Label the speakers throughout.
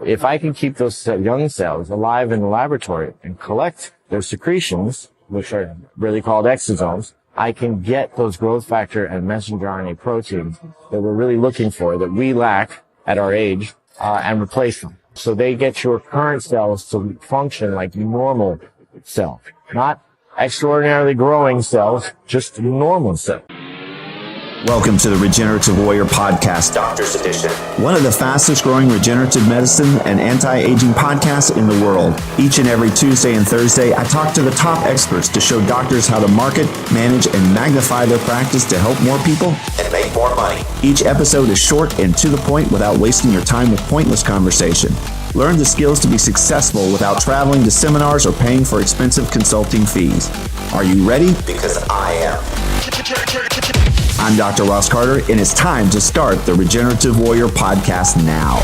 Speaker 1: if I can keep those young cells alive in the laboratory and collect their secretions, which are really called exosomes, I can get those growth factor and messenger RNA proteins that we're really looking for, that we lack at our age, and replace them. So they get your current cells to function like normal cells, not extraordinarily growing cells, just normal cells.
Speaker 2: Welcome to the Regenerative Warrior Podcast, Doctor's Edition. One of the fastest growing regenerative medicine and anti-aging podcasts in the world. Each and every Tuesday and Thursday, I talk to the top experts to show doctors how to market, manage, and magnify their practice to help more people and make more money. Each episode is short and to the point without wasting your time with pointless conversation. Learn the skills to be successful without traveling to seminars or paying for expensive consulting fees. Are you ready? Because I am. I'm Dr. Ross Carter, and it's time to start the Regenerative Warrior podcast now.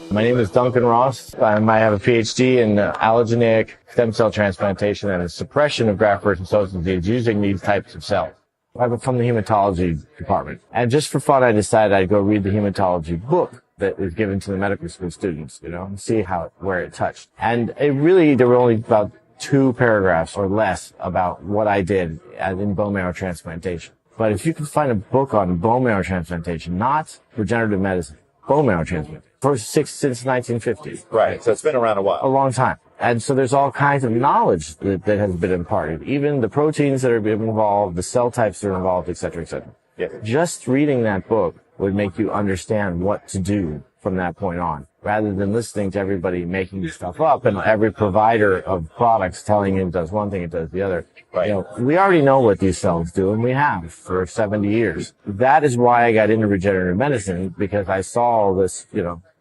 Speaker 1: My name is Duncan Ross. I have a PhD in allogeneic stem cell transplantation and the suppression of graft-versus-host disease using these types of cells. I'm from the hematology department. And just for fun, I decided I'd go read the hematology book that is given to the medical school students, and see where it touched. And there were only about 2 paragraphs or less about what I did in bone marrow transplantation. But if you can find a book on bone marrow transplantation, not regenerative medicine, bone marrow transplantation, since 1950.
Speaker 3: Right, so it's been around a while.
Speaker 1: A long time. And so there's all kinds of knowledge that has been imparted, even the proteins that are involved, the cell types that are involved, et cetera, et cetera.
Speaker 3: Yeah.
Speaker 1: Just reading that book would make you understand what to do from that point on, rather than listening to everybody making stuff up and every provider of products telling you it does one thing, it does the other.
Speaker 3: Right.
Speaker 1: We already know what these cells do, and we have for 70 years. That is why I got into regenerative medicine, because I saw all this,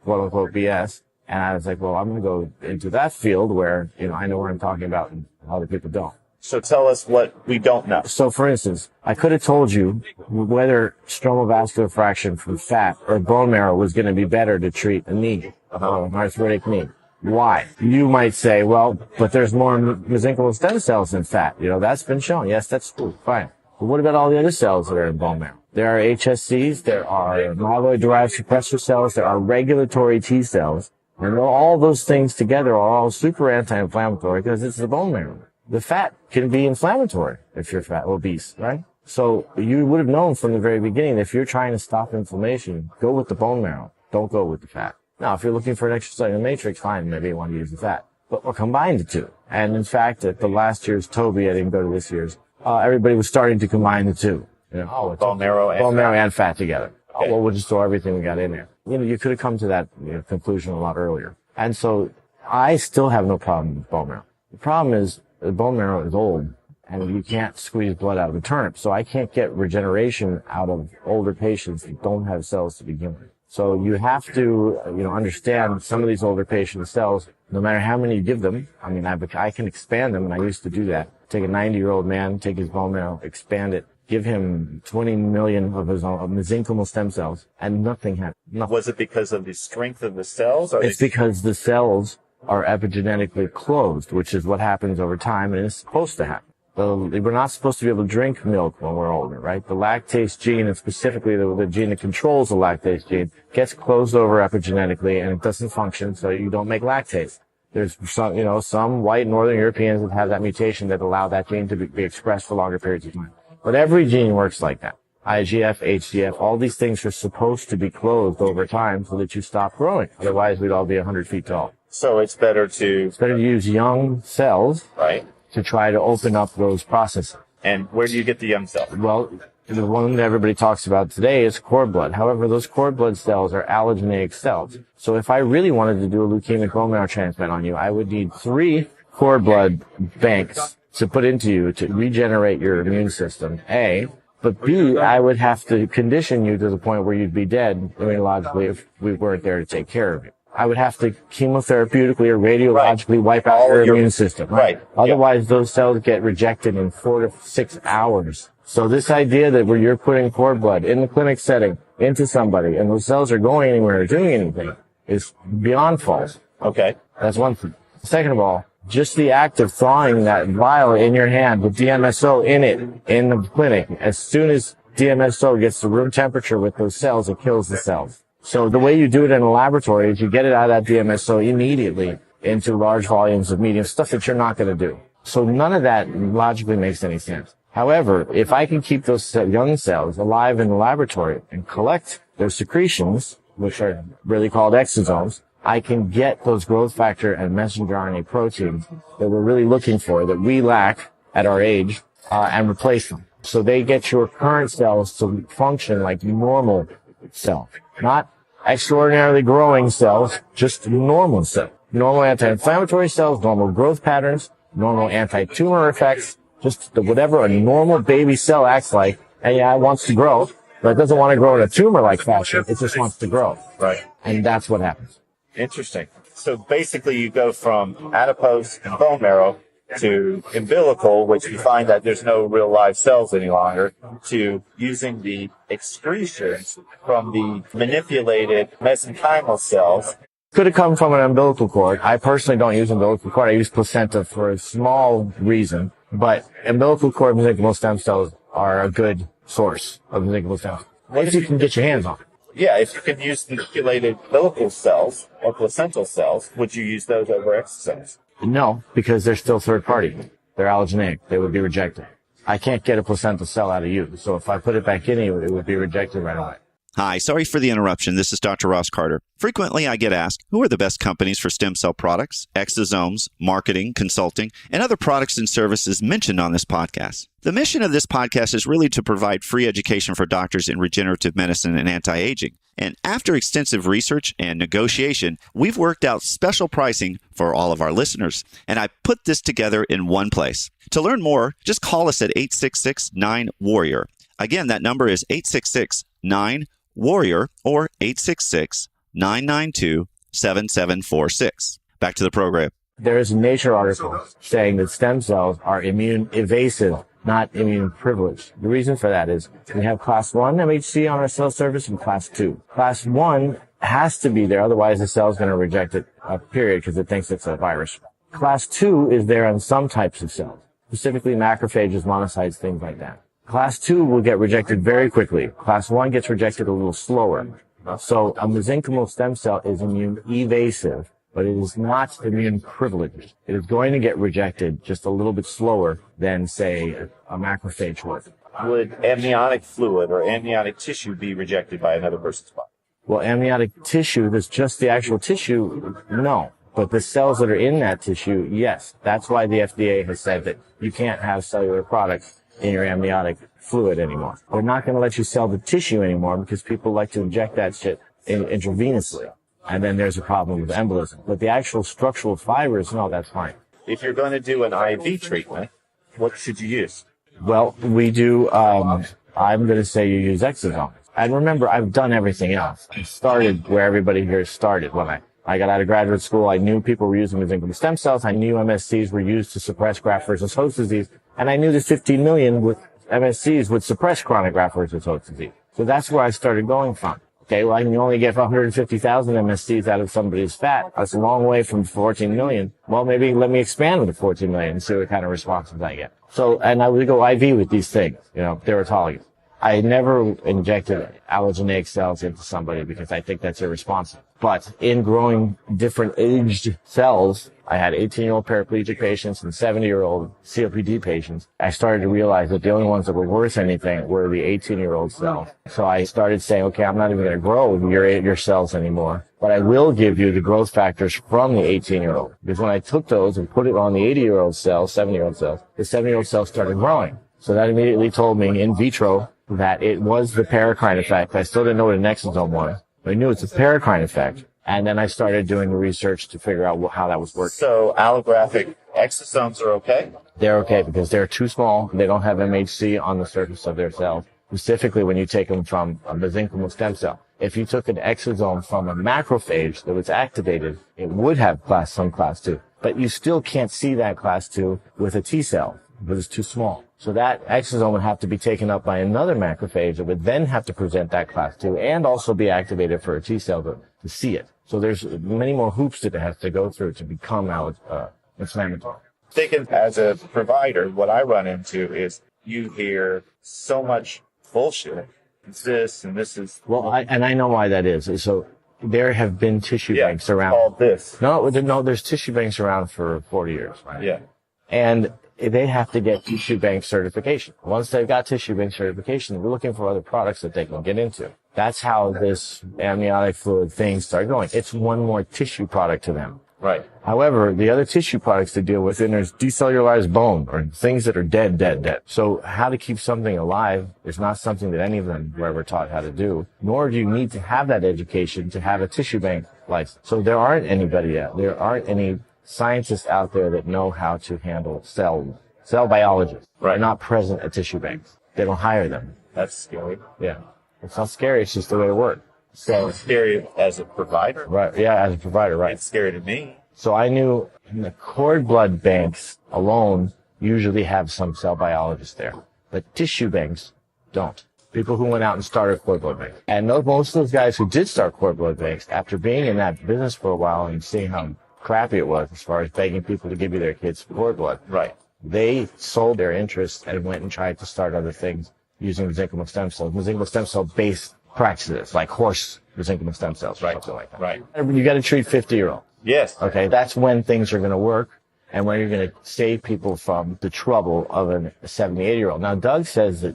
Speaker 1: quote unquote BS. And I was like, well, I'm going to go into that field where, I know what I'm talking about and other people don't.
Speaker 3: So tell us what we don't know.
Speaker 1: So for instance, I could have told you whether stromal vascular fraction from fat or bone marrow was going to be better to treat a knee, an arthritic knee. Why? You might say, well, but there's more mesenchymal stem cells in fat. That's been shown. Yes, that's true. Fine. But what about all the other cells that are in bone marrow? There are HSCs, there are myeloid-derived suppressor cells, there are regulatory T cells. And all those things together are all super anti-inflammatory because it's the bone marrow. The fat can be inflammatory if you're obese, right? So you would have known from the very beginning that if you're trying to stop inflammation, go with the bone marrow. Don't go with the fat. Now, if you're looking for an extracellular matrix, fine, maybe you want to use the fat. But we'll combine the two. And in fact, at the last year's Toby, I didn't go to this year's, everybody was starting to combine the two.
Speaker 3: Bone marrow
Speaker 1: and fat together.
Speaker 3: Okay.
Speaker 1: Well, we'll just throw everything we got in there. You could have come to that conclusion a lot earlier. And so I still have no problem with bone marrow. The problem is the bone marrow is old and you can't squeeze blood out of a turnip. So I can't get regeneration out of older patients that don't have cells to begin with. So you have to, understand some of these older patient cells, no matter how many you give them. I mean, I can expand them, and I used to do that. Take a 90-year-old man, take his bone marrow, expand it, give him 20 million of his own mesenchymal stem cells, and nothing happened. Nothing.
Speaker 3: Was it because of the strength of the cells?
Speaker 1: It's because the cells are epigenetically closed, which is what happens over time, and it's supposed to happen. We're not supposed to be able to drink milk when we're older, right? The lactase gene, and specifically the gene that controls the lactase gene, gets closed over epigenetically, and it doesn't function, so you don't make lactase. There's some white Northern Europeans that have that mutation that allow that gene to be expressed for longer periods of time. But every gene works like that. IGF, HGF, all these things are supposed to be closed over time so that you stop growing. Otherwise, we'd all be 100 feet tall.
Speaker 3: So it's better to
Speaker 1: use young cells,
Speaker 3: right,
Speaker 1: to try to open up those processes.
Speaker 3: And where do you get the young cells?
Speaker 1: Well, the one that everybody talks about today is cord blood. However, those cord blood cells are allogeneic cells. So if I really wanted to do a leukemic bone marrow transplant on you, I would need 3 cord blood banks to put into you to regenerate your immune system, A. But B, I would have to condition you to the point where you'd be dead immunologically if we weren't there to take care of you. I would have to chemotherapeutically or radiologically wipe out your immune system.
Speaker 3: Right.
Speaker 1: Otherwise, those cells get rejected in 4 to 6 hours. So this idea that where you're putting cord blood in the clinic setting into somebody and those cells are going anywhere or doing anything is beyond false.
Speaker 3: Okay.
Speaker 1: That's one thing. Second of all, just the act of thawing that vial in your hand with DMSO in it in the clinic, as soon as DMSO gets to room temperature with those cells, it kills the cells. So the way you do it in a laboratory is you get it out of that DMSO immediately into large volumes of medium, stuff that you're not going to do. So none of that logically makes any sense. However, if I can keep those young cells alive in the laboratory and collect their secretions, which are really called exosomes, I can get those growth factor and messenger RNA proteins that we're really looking for, that we lack at our age, and replace them. So they get your current cells to function like normal cells, not extraordinarily growing cells, just normal cells. Normal anti-inflammatory cells, normal growth patterns, normal anti-tumor effects, just whatever a normal baby cell acts like. And yeah, it wants to grow, but it doesn't want to grow in a tumor-like fashion. It just wants to grow.
Speaker 3: Right.
Speaker 1: And that's what happens.
Speaker 3: Interesting. So basically you go from adipose and bone marrow to umbilical, which you find that there's no real live cells any longer, to using the excretions from the manipulated mesenchymal cells.
Speaker 1: Could have come from an umbilical cord. I personally don't use umbilical cord. I use placenta for a small reason, but umbilical cord mesenchymal stem cells are a good source of mesenchymal stem cells. If you can get your hands on.
Speaker 3: Yeah, if you can use manipulated umbilical cells or placental cells, would you use those over exosomes?
Speaker 1: No, because they're still third party. They're allogeneic. They would be rejected. I can't get a placental cell out of you. So if I put it back in you, it would be rejected right away.
Speaker 2: Hi, sorry for the interruption. This is Dr. Ross Carter. Frequently, I get asked, who are the best companies for stem cell products, exosomes, marketing, consulting, and other products and services mentioned on this podcast? The mission of this podcast is really to provide free education for doctors in regenerative medicine and anti-aging. And after extensive research and negotiation, we've worked out special pricing for all of our listeners. And I put this together in one place. To learn more, just call us at 866-9-WARRIOR. Again, that number is 866-9-WARRIOR or 866-992-7746. Back to the program.
Speaker 1: There is a Nature article saying that stem cells are immune evasive, not immune privileged. The reason for that is we have class 1 MHC on our cell surface and class 2. Class 1 has to be there, otherwise the cell is going to reject it, period, because it thinks it's a virus. Class 2 is there on some types of cells, specifically macrophages, monocytes, things like that. Class 2 will get rejected very quickly. Class 1 gets rejected a little slower. So a mesenchymal stem cell is immune evasive, but it is not immune privileged. It is going to get rejected just a little bit slower than, say, a macrophage would.
Speaker 3: Would amniotic fluid or amniotic tissue be rejected by another person's body?
Speaker 1: Well, amniotic tissue, that's just the actual tissue, no. But the cells that are in that tissue, yes. That's why the FDA has said that you can't have cellular products in your amniotic fluid anymore. They're not going to let you sell the tissue anymore because people like to inject that shit intravenously. And then there's a problem with embolism. But the actual structural fibers, no, that's fine.
Speaker 3: If you're going to do an IV treatment, what should you use?
Speaker 1: Well, we do, I'm going to say you use exosomes. And remember, I've done everything else. I started where everybody here started. When I got out of graduate school, I knew people were using mesenchymal stem cells. I knew MSCs were used to suppress graft versus host disease. And I knew that 15 million with MSCs would suppress chronic graft versus host disease. So that's where I started going from. Okay, well, I can only get 150,000 MSCs out of somebody's fat. That's a long way from 14 million. Well, maybe let me expand with the 14 million and see what kind of responses I get. So, and I would go IV with these things, they're autologous. I never injected allogeneic cells into somebody because I think that's irresponsible. But in growing different aged cells, I had 18-year-old paraplegic patients and 70-year-old COPD patients. I started to realize that the only ones that were worth anything were the 18-year-old cells. So I started saying, okay, I'm not even going to grow your cells anymore, but I will give you the growth factors from the 18-year-old. Because when I took those and put it on the 80-year-old cells, 70-year-old cells, the 70-year-old cells started growing. So that immediately told me in vitro that it was the paracrine effect. I still didn't know what an exosome was, but I knew it's a paracrine effect. And then I started doing the research to figure out how that was working.
Speaker 3: So allographic exosomes are okay?
Speaker 1: They're okay because they're too small. They don't have MHC on the surface of their cells, specifically when you take them from a mesenchymal stem cell. If you took an exosome from a macrophage that was activated, it would have some class 2. But you still can't see that class 2 with a T cell because it's too small. So that exosome would have to be taken up by another macrophage that would then have to present that class 2 and also be activated for a T cell to see it. So there's many more hoops that it has to go through to become inflammatory.
Speaker 3: Thinking as a provider, what I run into is you hear so much bullshit. It's this and this is
Speaker 1: I know why that is. So there have been tissue banks around.
Speaker 3: All this.
Speaker 1: No, there's tissue banks around for 40 years, right?
Speaker 3: Yeah.
Speaker 1: And they have to get tissue bank certification. Once they've got tissue bank certification, they're looking for other products that they can get into. That's how this amniotic fluid thing started going. It's one more tissue product to them.
Speaker 3: Right.
Speaker 1: However, the other tissue products to deal with, then there's decellularized bone or things that are dead. So how to keep something alive is not something that any of them were ever taught how to do, nor do you need to have that education to have a tissue bank license. So there aren't any scientists out there that know how to handle cell biologists.
Speaker 3: Right.
Speaker 1: They're not present at tissue banks. They don't hire them.
Speaker 3: That's scary.
Speaker 1: Yeah. It's not scary. It's just the way it works.
Speaker 3: So it's scary as a provider.
Speaker 1: Right. Yeah. As a provider. Right.
Speaker 3: It's scary to me.
Speaker 1: So I knew the cord blood banks alone usually have some cell biologists there, but tissue banks don't. People who went out and started cord blood banks. And most of those guys who did start cord blood banks, after being in that business for a while and seeing how crappy it was as far as begging people to give you their kids cord blood,
Speaker 3: right,
Speaker 1: they sold their interest and went and tried to start other things using mesenchymal stem cells, mesenchymal stem cell based practices like horse mesenchymal stem cells or something like that.
Speaker 3: Right.
Speaker 1: You got to treat 50-year-olds.
Speaker 3: Yes.
Speaker 1: Okay. That's when things are going to work and when you're going to save people from the trouble of a 70, 80-year-old. Now, Doug says that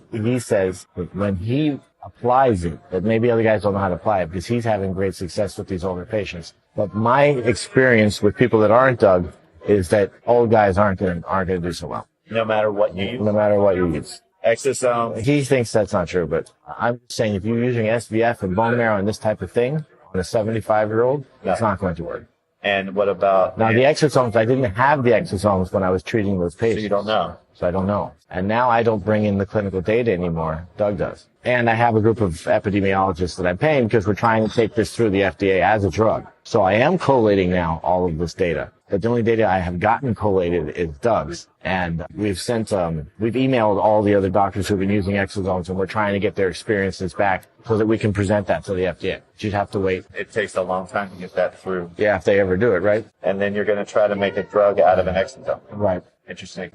Speaker 1: when he applies it, that maybe other guys don't know how to apply it because he's having great success with these older patients. But my experience with people that aren't Doug is that old guys aren't going to do so well.
Speaker 3: No matter what you use.
Speaker 1: No matter what you use.
Speaker 3: Exosomes.
Speaker 1: He thinks that's not true, but I'm saying if you're using SVF and bone marrow and this type of thing on a 75-year-old, it's not going to work.
Speaker 3: And what about...
Speaker 1: Now, the exosomes, I didn't have the exosomes when I was treating those patients.
Speaker 3: So you don't know.
Speaker 1: So I don't know. And now I don't bring in the clinical data anymore. Doug does. And I have a group of epidemiologists that I'm paying because we're trying to take this through the FDA as a drug. So I am collating now all of this data. But the only data I have gotten collated is Doug's. And we've emailed all the other doctors who've been using exosomes, and we're trying to get their experiences back so that we can present that to the FDA. But you'd have to wait.
Speaker 3: It takes a long time to get that through.
Speaker 1: Yeah, if they ever do it, right?
Speaker 3: And then you're going to try to make a drug out of an exosome.
Speaker 1: Right.
Speaker 3: Interesting.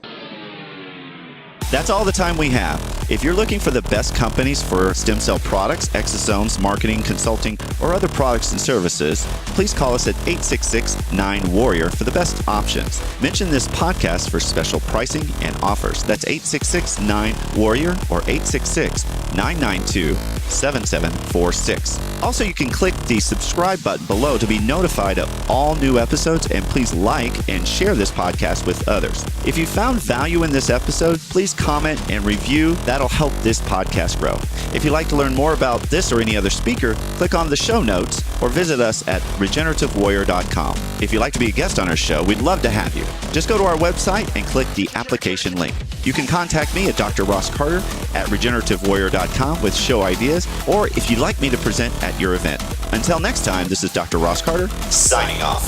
Speaker 2: That's all the time we have. If you're looking for the best companies for stem cell products, exosomes, marketing, consulting, or other products and services, please call us at 866-9-WARRIOR for the best options. Mention this podcast for special pricing and offers. That's 866-9-WARRIOR or 866-992-7746. Also, you can click the subscribe button below to be notified of all new episodes, and please like and share this podcast with others. If you found value in this episode, please comment and review. That'll help this podcast grow. If you'd like to learn more about this or any other speaker, click on the show notes or visit us at regenerativewarrior.com. If you'd like to be a guest on our show, we'd love to have you. Just go to our website and click the application link. You can contact me at Dr. Ross Carter at regenerativewarrior.com with show ideas, or if you'd like me to present at your event. Until next time, this is Dr. Ross Carter, signing off.